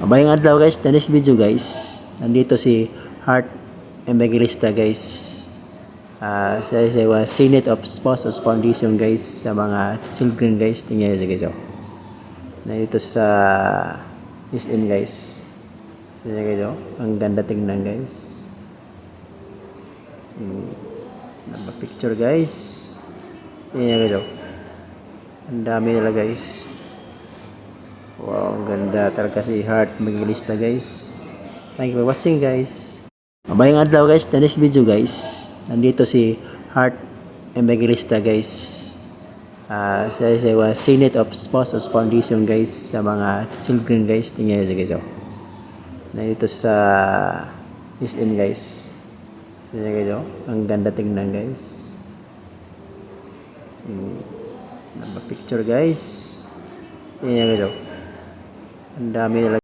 Mabayang adlaw guys, the next video guys. Nandito si Heart Evangelista guys. Siya was Senate of Spouses Foundation guys sa mga children guys. Tingnan niyo guys. Oh. Nandito sa SM guys. Tingnan guys. Oh. Ang ganda tingnan guys. Picture guys. Tingnan guys. Oh. Ang dami nila guys. Wow, ang ganda talaga si Heart Evangelista guys. Thank you for watching guys. Mabayang adlaw guys, the next video guys. Nandito si Heart Evangelista guys. Siya was Senate of Spouses Foundation guys sa mga children guys. Tingnan niyo guys. Oh. Nandito sa SM guys. Tingnan guys. Oh. Ang ganda tingnan guys. Picture guys. Tingnan guys. Oh. Ang dami nila.